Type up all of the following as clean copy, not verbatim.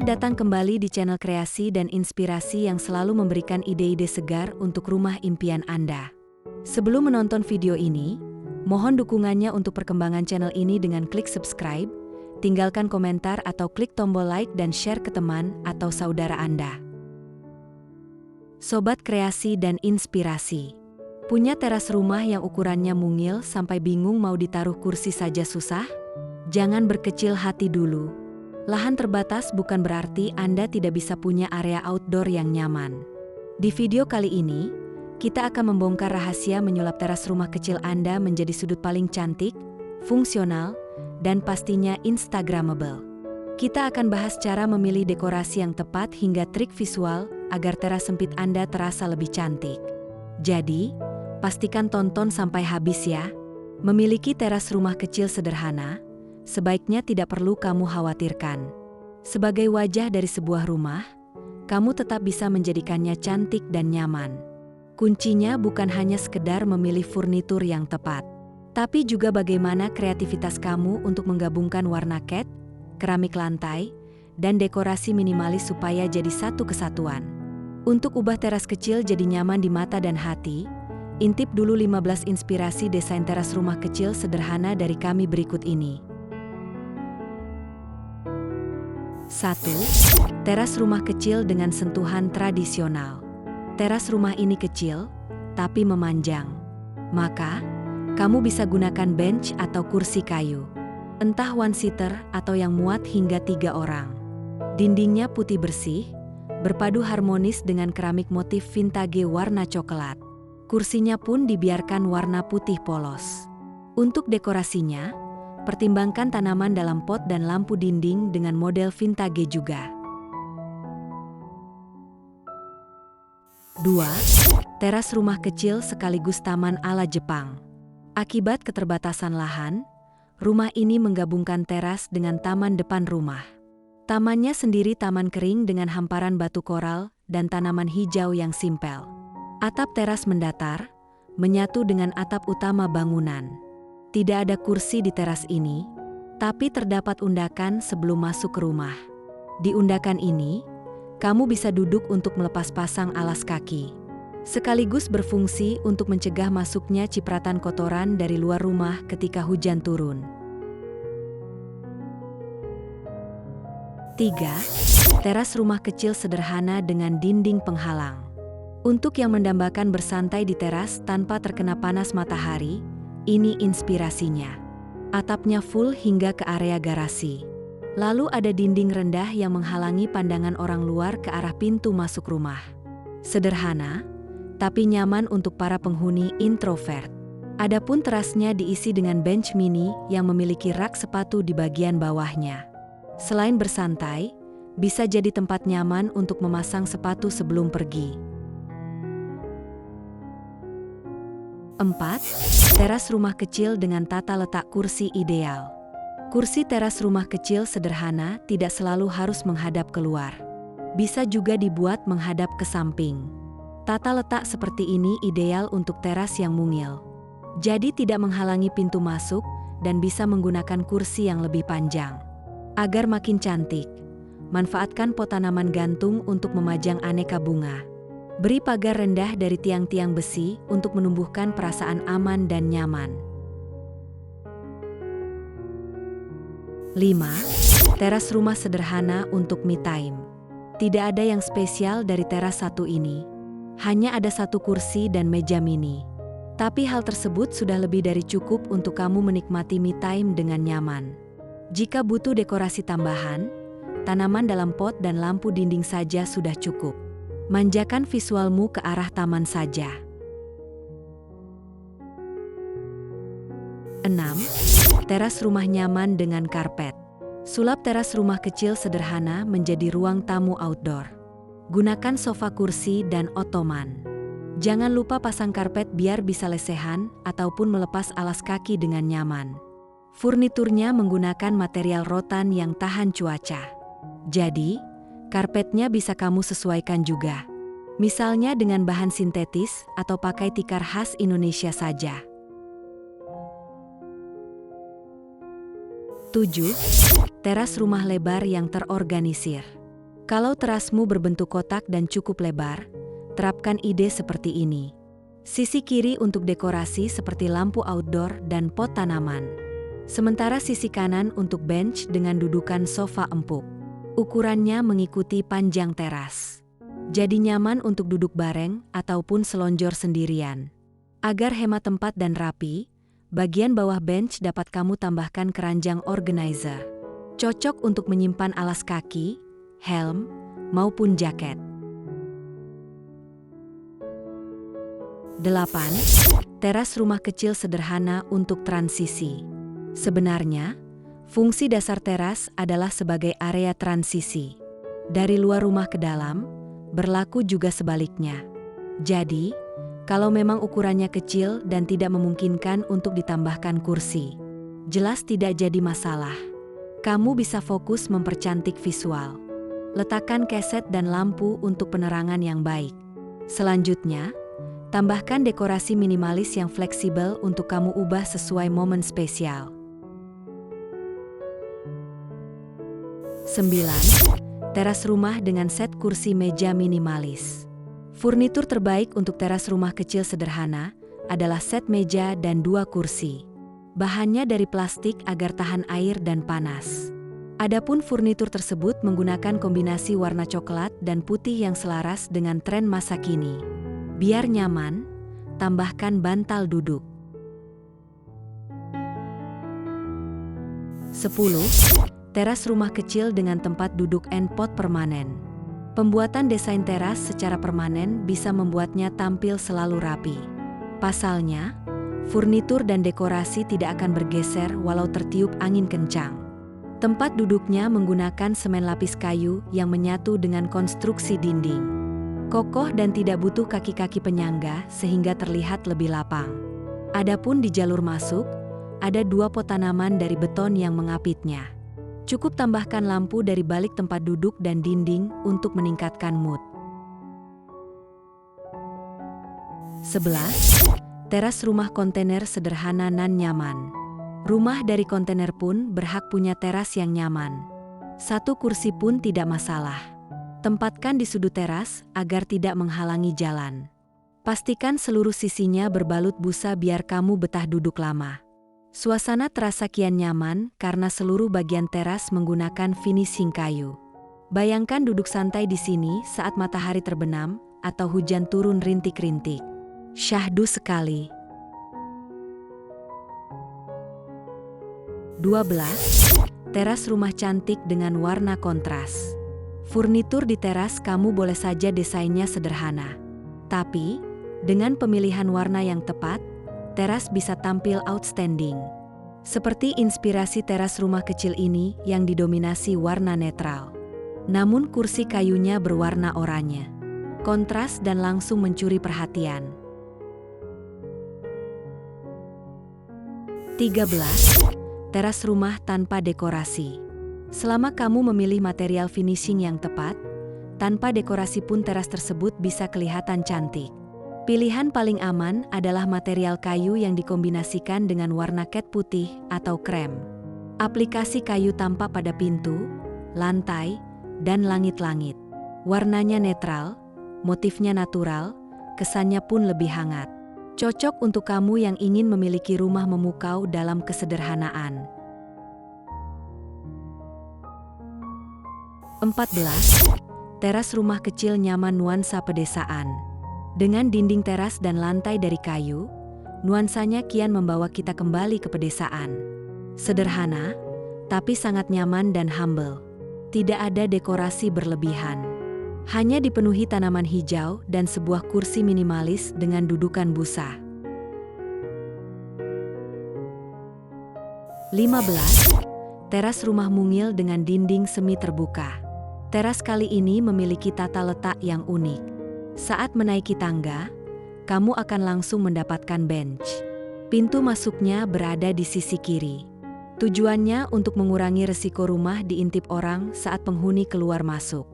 Selamat datang kembali di channel kreasi dan inspirasi yang selalu memberikan ide-ide segar untuk rumah impian Anda. Sebelum menonton video ini, mohon dukungannya untuk perkembangan channel ini dengan klik subscribe, tinggalkan komentar atau klik tombol like dan share ke teman atau saudara Anda. Sobat kreasi dan inspirasi, punya teras rumah yang ukurannya mungil sampai bingung mau ditaruh kursi saja susah? Jangan berkecil hati dulu. Lahan terbatas bukan berarti Anda tidak bisa punya area outdoor yang nyaman. Di video kali ini, kita akan membongkar rahasia menyulap teras rumah kecil Anda menjadi sudut paling cantik, fungsional, dan pastinya instagramable. Kita akan bahas cara memilih dekorasi yang tepat hingga trik visual agar teras sempit Anda terasa lebih cantik. Jadi, pastikan tonton sampai habis ya. Memiliki teras rumah kecil sederhana, sebaiknya tidak perlu kamu khawatirkan. Sebagai wajah dari sebuah rumah, kamu tetap bisa menjadikannya cantik dan nyaman. Kuncinya bukan hanya sekedar memilih furnitur yang tepat, tapi juga bagaimana kreativitas kamu untuk menggabungkan warna cat, keramik lantai, dan dekorasi minimalis supaya jadi satu kesatuan. Untuk ubah teras kecil jadi nyaman di mata dan hati, intip dulu 15 inspirasi desain teras rumah kecil sederhana dari kami berikut ini. 1. Teras rumah kecil dengan sentuhan tradisional. Teras rumah ini kecil, tapi memanjang. Maka, kamu bisa gunakan bench atau kursi kayu. Entah one-seater atau yang muat hingga 3 orang. Dindingnya putih bersih, berpadu harmonis dengan keramik motif vintage warna coklat. Kursinya pun dibiarkan warna putih polos. Untuk dekorasinya, pertimbangkan tanaman dalam pot dan lampu dinding dengan model vintage juga. 2. Teras rumah kecil sekaligus taman ala Jepang. Akibat keterbatasan lahan, rumah ini menggabungkan teras dengan taman depan rumah. Tamannya sendiri taman kering dengan hamparan batu koral dan tanaman hijau yang simpel. Atap teras mendatar, menyatu dengan atap utama bangunan. Tidak ada kursi di teras ini, tapi terdapat undakan sebelum masuk ke rumah. Di undakan ini, kamu bisa duduk untuk melepas pasang alas kaki. Sekaligus berfungsi untuk mencegah masuknya cipratan kotoran dari luar rumah ketika hujan turun. 3. Teras rumah kecil sederhana dengan dinding penghalang. Untuk yang mendambakan bersantai di teras tanpa terkena panas matahari, ini inspirasinya. Atapnya full hingga ke area garasi. Lalu ada dinding rendah yang menghalangi pandangan orang luar ke arah pintu masuk rumah. Sederhana, tapi nyaman untuk para penghuni introvert. Adapun terasnya diisi dengan bench mini yang memiliki rak sepatu di bagian bawahnya. Selain bersantai, bisa jadi tempat nyaman untuk memasang sepatu sebelum pergi. 4. Teras rumah kecil dengan tata letak kursi ideal. Kursi teras rumah kecil sederhana tidak selalu harus menghadap keluar. Bisa juga dibuat menghadap ke samping. Tata letak seperti ini ideal untuk teras yang mungil. Jadi tidak menghalangi pintu masuk dan bisa menggunakan kursi yang lebih panjang. Agar makin cantik, manfaatkan pot tanaman gantung untuk memajang aneka bunga. Beri pagar rendah dari tiang-tiang besi untuk menumbuhkan perasaan aman dan nyaman. 5. Teras rumah sederhana untuk me time. Tidak ada yang spesial dari teras satu ini. Hanya ada satu kursi dan meja mini. Tapi hal tersebut sudah lebih dari cukup untuk kamu menikmati me time dengan nyaman. Jika butuh dekorasi tambahan, tanaman dalam pot dan lampu dinding saja sudah cukup. Manjakan visualmu ke arah taman saja. 6. Teras rumah nyaman dengan karpet. Sulap teras rumah kecil sederhana menjadi ruang tamu outdoor. Gunakan sofa kursi dan ottoman. Jangan lupa pasang karpet biar bisa lesehan ataupun melepas alas kaki dengan nyaman. Furniturnya menggunakan material rotan yang tahan cuaca. Jadi, karpetnya bisa kamu sesuaikan juga. Misalnya dengan bahan sintetis atau pakai tikar khas Indonesia saja. 7. Teras rumah lebar yang terorganisir. Kalau terasmu berbentuk kotak dan cukup lebar, terapkan ide seperti ini. Sisi kiri untuk dekorasi seperti lampu outdoor dan pot tanaman. Sementara sisi kanan untuk bench dengan dudukan sofa empuk. Ukurannya mengikuti panjang teras. Jadi nyaman untuk duduk bareng ataupun selonjor sendirian. Agar hemat tempat dan rapi, bagian bawah bench dapat kamu tambahkan keranjang organizer. Cocok untuk menyimpan alas kaki, helm, maupun jaket. 8. Teras rumah kecil sederhana untuk transisi. Sebenarnya, fungsi dasar teras adalah sebagai area transisi. Dari luar rumah ke dalam, berlaku juga sebaliknya. Jadi, kalau memang ukurannya kecil dan tidak memungkinkan untuk ditambahkan kursi, jelas tidak jadi masalah. Kamu bisa fokus mempercantik visual. Letakkan keset dan lampu untuk penerangan yang baik. Selanjutnya, tambahkan dekorasi minimalis yang fleksibel untuk kamu ubah sesuai momen spesial. 9. Teras rumah dengan set kursi meja minimalis. Furnitur terbaik untuk teras rumah kecil sederhana adalah set meja dan 2 kursi. Bahannya dari plastik agar tahan air dan panas. Adapun furnitur tersebut menggunakan kombinasi warna coklat dan putih yang selaras dengan tren masa kini. Biar nyaman, tambahkan bantal duduk. 10. Teras rumah kecil dengan tempat duduk and pot permanen. Pembuatan desain teras secara permanen bisa membuatnya tampil selalu rapi. Pasalnya, furnitur dan dekorasi tidak akan bergeser walau tertiup angin kencang. Tempat duduknya menggunakan semen lapis kayu yang menyatu dengan konstruksi dinding. Kokoh dan tidak butuh kaki-kaki penyangga sehingga terlihat lebih lapang. Adapun di jalur masuk, ada 2 pot tanaman dari beton yang mengapitnya. Cukup tambahkan lampu dari balik tempat duduk dan dinding untuk meningkatkan mood. 11. Teras rumah kontainer sederhana nan nyaman. Rumah dari kontainer pun berhak punya teras yang nyaman. 1 kursi pun tidak masalah. Tempatkan di sudut teras agar tidak menghalangi jalan. Pastikan seluruh sisinya berbalut busa biar kamu betah duduk lama. Suasana terasa kian nyaman karena seluruh bagian teras menggunakan finishing kayu. Bayangkan duduk santai di sini saat matahari terbenam atau hujan turun rintik-rintik. Syahdu sekali. 12. Teras rumah cantik dengan warna kontras. Furnitur di teras kamu boleh saja desainnya sederhana. Tapi, dengan pemilihan warna yang tepat, teras bisa tampil outstanding. Seperti inspirasi teras rumah kecil ini yang didominasi warna netral. Namun kursi kayunya berwarna oranye. Kontras dan langsung mencuri perhatian. 13. Teras rumah tanpa dekorasi. Selama kamu memilih material finishing yang tepat, tanpa dekorasi pun teras tersebut bisa kelihatan cantik. Pilihan paling aman adalah material kayu yang dikombinasikan dengan warna cat putih atau krem. Aplikasi kayu tampak pada pintu, lantai, dan langit-langit. Warnanya netral, motifnya natural, kesannya pun lebih hangat. Cocok untuk kamu yang ingin memiliki rumah memukau dalam kesederhanaan. 14. Teras rumah kecil nyaman nuansa pedesaan. Dengan dinding teras dan lantai dari kayu, nuansanya kian membawa kita kembali ke pedesaan. Sederhana, tapi sangat nyaman dan humble. Tidak ada dekorasi berlebihan. Hanya dipenuhi tanaman hijau dan sebuah kursi minimalis dengan dudukan busa. 15. Teras rumah mungil dengan dinding semi terbuka. Teras kali ini memiliki tata letak yang unik. Saat menaiki tangga, kamu akan langsung mendapatkan bench. Pintu masuknya berada di sisi kiri. Tujuannya untuk mengurangi resiko rumah diintip orang saat penghuni keluar masuk.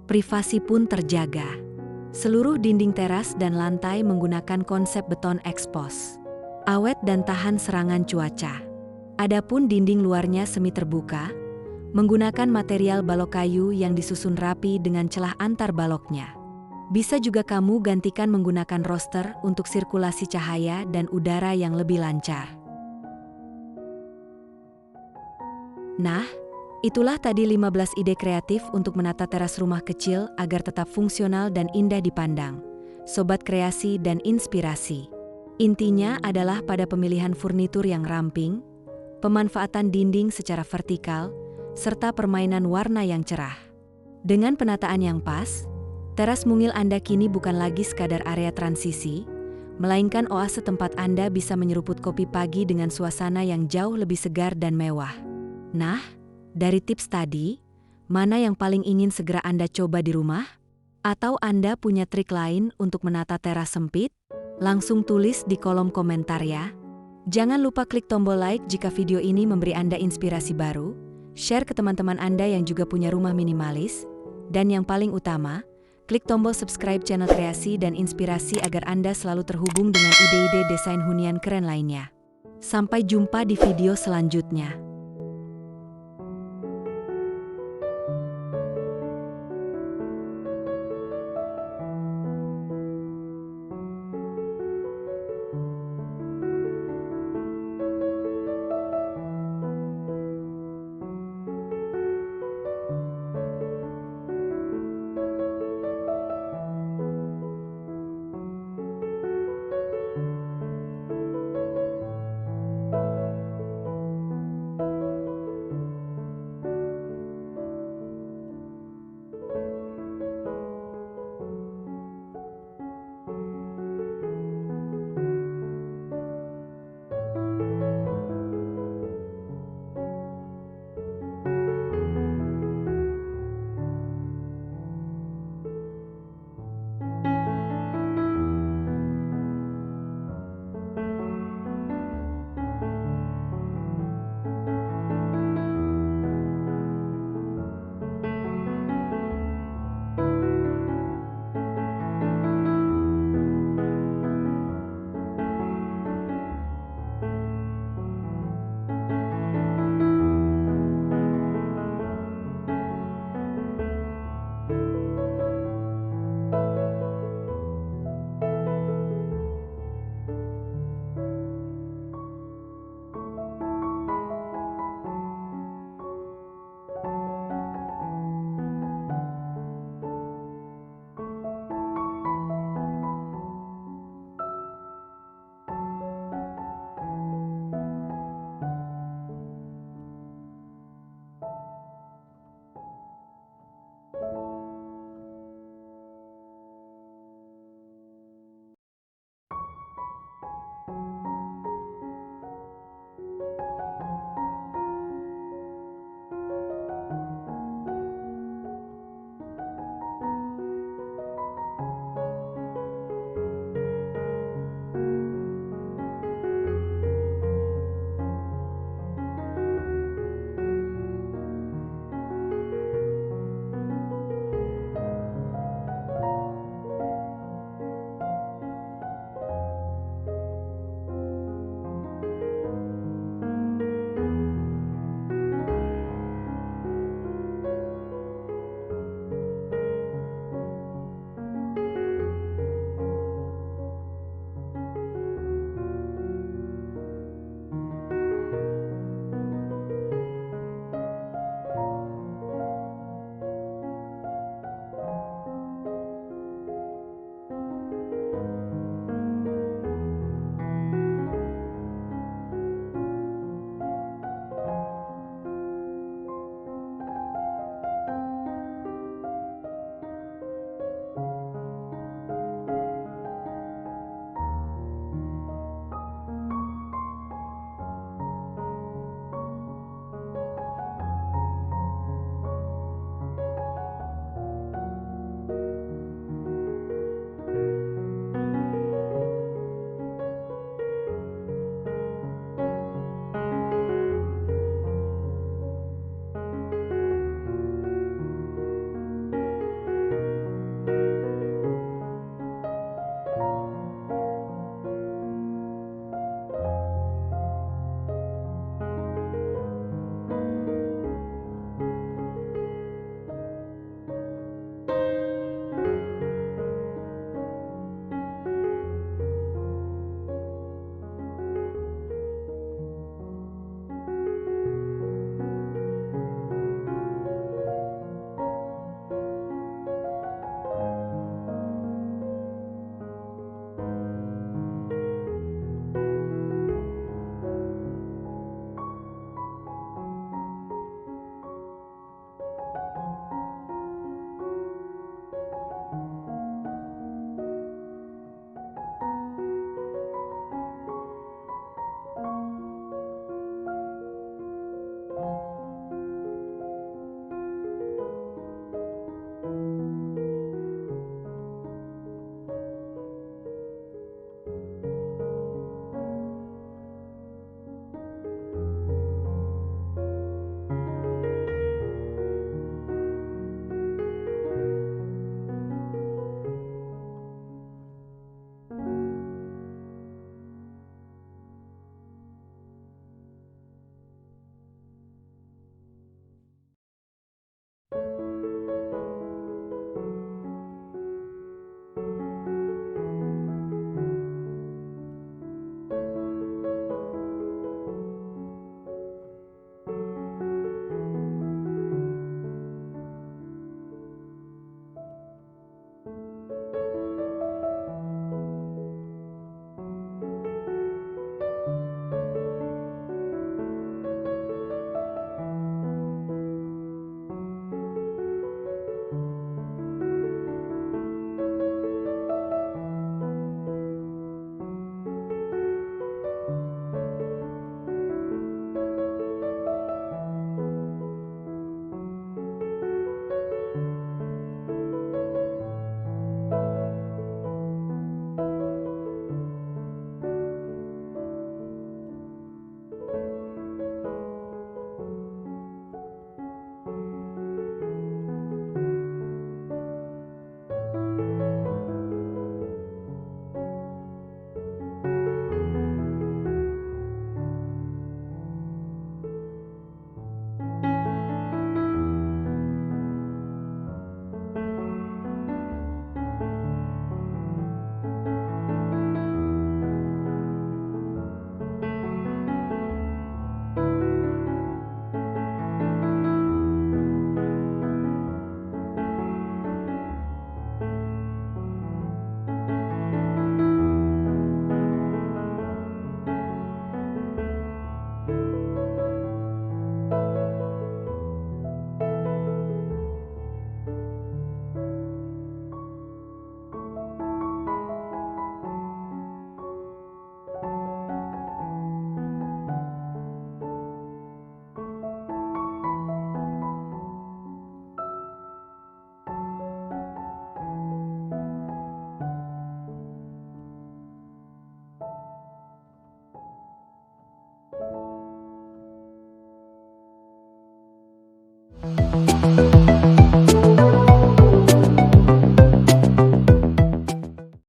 Privasi pun terjaga. Seluruh dinding teras dan lantai menggunakan konsep beton ekspos. Awet dan tahan serangan cuaca. Adapun dinding luarnya semi terbuka, Menggunakan material balok kayu yang disusun rapi dengan celah antar baloknya. Bisa juga kamu gantikan menggunakan roster untuk sirkulasi cahaya dan udara yang lebih lancar. Nah, itulah tadi 15 ide kreatif untuk menata teras rumah kecil agar tetap fungsional dan indah dipandang. Sobat kreasi dan inspirasi. Intinya adalah pada pemilihan furnitur yang ramping, pemanfaatan dinding secara vertikal, serta permainan warna yang cerah. Dengan penataan yang pas, teras mungil Anda kini bukan lagi sekadar area transisi, melainkan oase tempat Anda bisa menyeruput kopi pagi dengan suasana yang jauh lebih segar dan mewah. Nah, dari tips tadi, mana yang paling ingin segera Anda coba di rumah? Atau Anda punya trik lain untuk menata teras sempit? Langsung tulis di kolom komentar ya. Jangan lupa klik tombol like jika video ini memberi Anda inspirasi baru, share ke teman-teman Anda yang juga punya rumah minimalis, dan yang paling utama, klik tombol subscribe channel kreasi dan inspirasi agar Anda selalu terhubung dengan ide-ide desain hunian keren lainnya. Sampai jumpa di video selanjutnya.